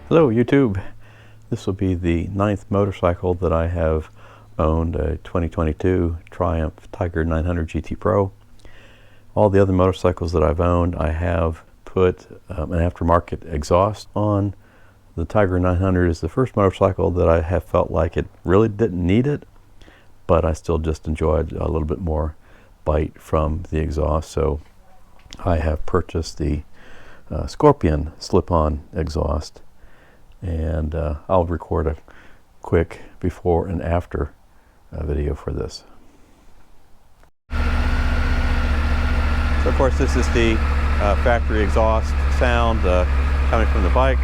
Hello YouTube. This will be the 9th motorcycle that I have owned, a 2022 Triumph Tiger 900 GT Pro. All the other motorcycles that I've owned, I have put an aftermarket exhaust on. The Tiger 900 is the first motorcycle that I have felt like it really didn't need it, but I still just enjoyed a little bit more bite from the exhaust. So I have purchased the Scorpion slip-on exhaust. And I'll record a quick before and after video for this. So of course this is the factory exhaust sound coming from the bike.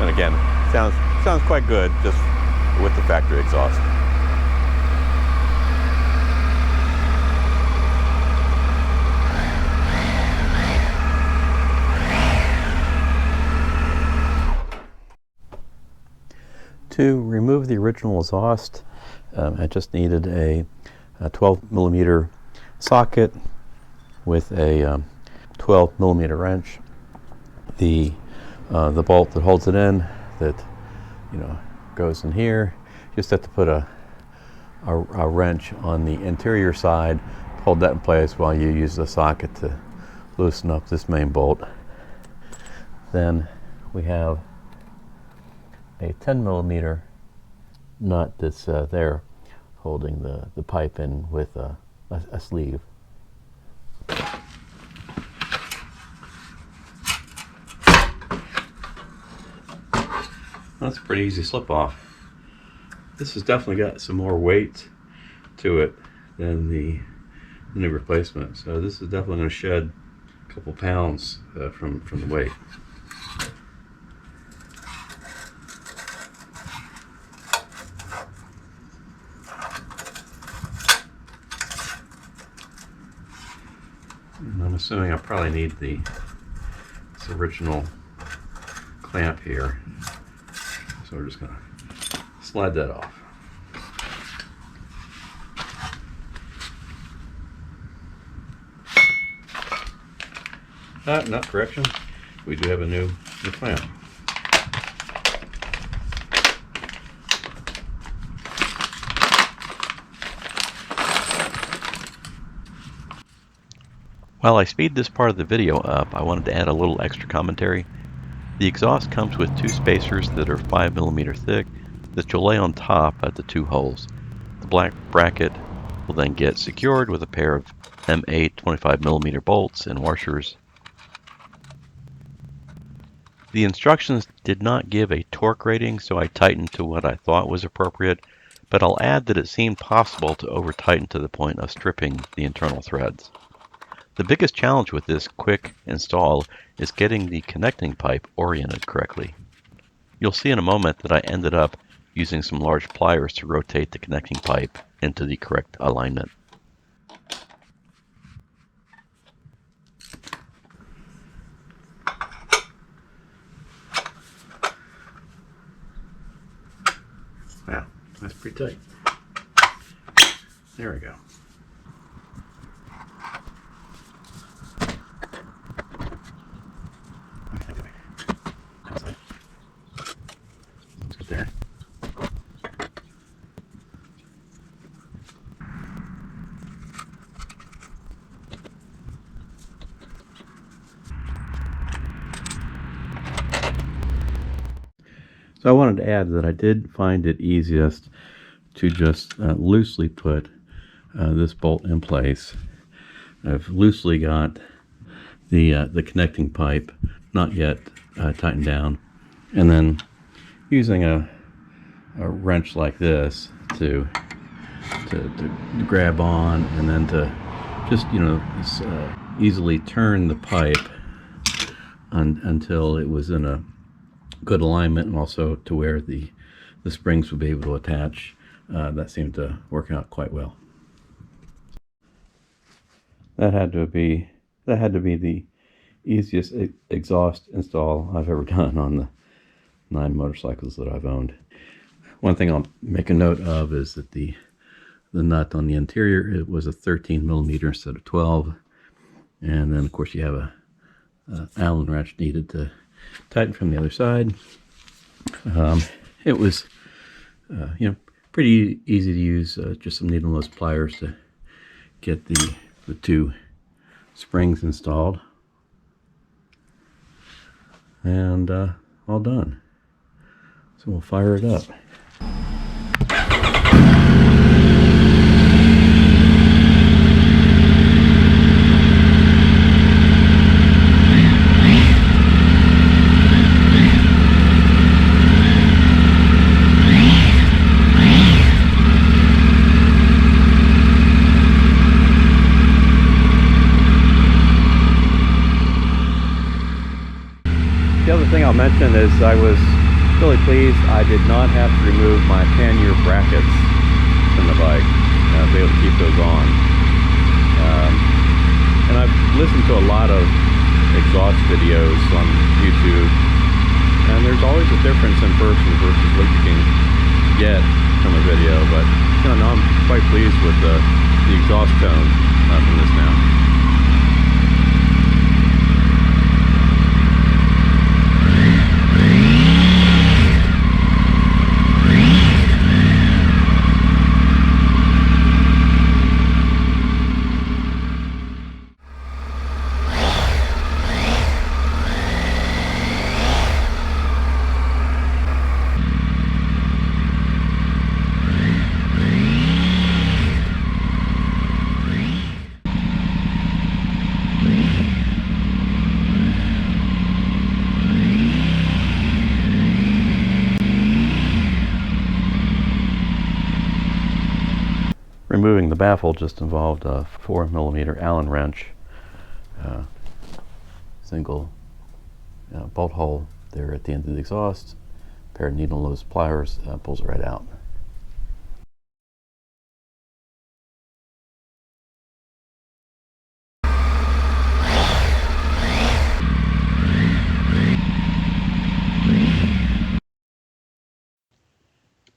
And again, sounds quite good just with the factory exhaust. To remove the original exhaust, I just needed a 12mm socket with a 12mm wrench. The bolt that holds it in, that goes in here. You just have to put a wrench on the interior side, hold that in place while you use the socket to loosen up this main bolt. Then we have a 10mm nut that's there holding the pipe in with a sleeve. That's a pretty easy slip off. This has definitely got some more weight to it than the new replacement, so this is definitely going to shed a couple pounds from the weight. And I'm assuming I probably need this original clamp here, so we're just going to slide that off. No, correction, we do have a new clamp. While I speed this part of the video up, I wanted to add a little extra commentary. The exhaust comes with two spacers that are 5mm thick that you'll lay on top at the two holes. The black bracket will then get secured with a pair of M8 25mm bolts and washers. The instructions did not give a torque rating, so I tightened to what I thought was appropriate, but I'll add that it seemed possible to over-tighten to the point of stripping the internal threads. The biggest challenge with this quick install is getting the connecting pipe oriented correctly. You'll see in a moment that I ended up using some large pliers to rotate the connecting pipe into the correct alignment. Wow, that's pretty tight. There we go. There. So I wanted to add that I did find it easiest to just loosely put this bolt in place. I've loosely got the connecting pipe not yet tightened down, and then using a wrench like this to grab on, and then to just easily turn the pipe until it was in a good alignment, and also to where the springs would be able to attach. That seemed to work out quite well. That had to be the easiest exhaust install I've ever done on the 9 motorcycles that I've owned. One thing I'll make a note of is that the the nut on the interior, it was a 13 millimeter instead of 12. And then of course you have a Allen wrench needed to tighten from the other side. It was pretty easy to use, just some needle nose pliers to get the two springs installed, and all done. So we'll fire it up. The other thing I'll mention is I was really pleased I did not have to remove my pannier brackets from the bike. I was able to keep those on. And I've listened to a lot of exhaust videos on YouTube, and there's always a difference in person versus what you can get from a video, but now I'm quite pleased with the exhaust tone from this now. Removing the baffle just involved a 4 millimeter Allen wrench, single bolt hole there at the end of the exhaust, a pair of needle nose pliers, pulls it right out.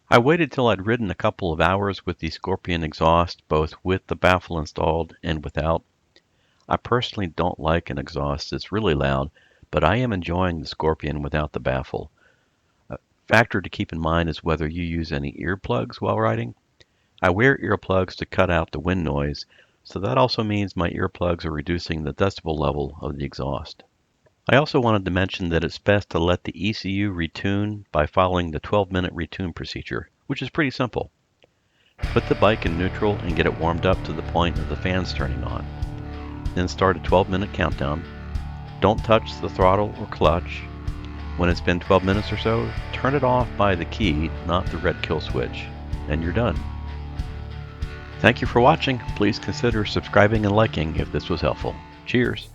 I waited till I'd ridden a couple of hours with the Scorpion exhaust, both with the baffle installed and without. I personally don't like an exhaust that's really loud, but I am enjoying the Scorpion without the baffle. A factor to keep in mind is whether you use any earplugs while riding. I wear earplugs to cut out the wind noise, so that also means my earplugs are reducing the decibel level of the exhaust. I also wanted to mention that it's best to let the ECU retune by following the 12-minute retune procedure, which is pretty simple. Put the bike in neutral and get it warmed up to the point of the fans turning on. Then start a 12-minute countdown. Don't touch the throttle or clutch. When it's been 12 minutes or so, turn it off by the key, not the red kill switch, and you're done. Thank you for watching. Please consider subscribing and liking if this was helpful. Cheers!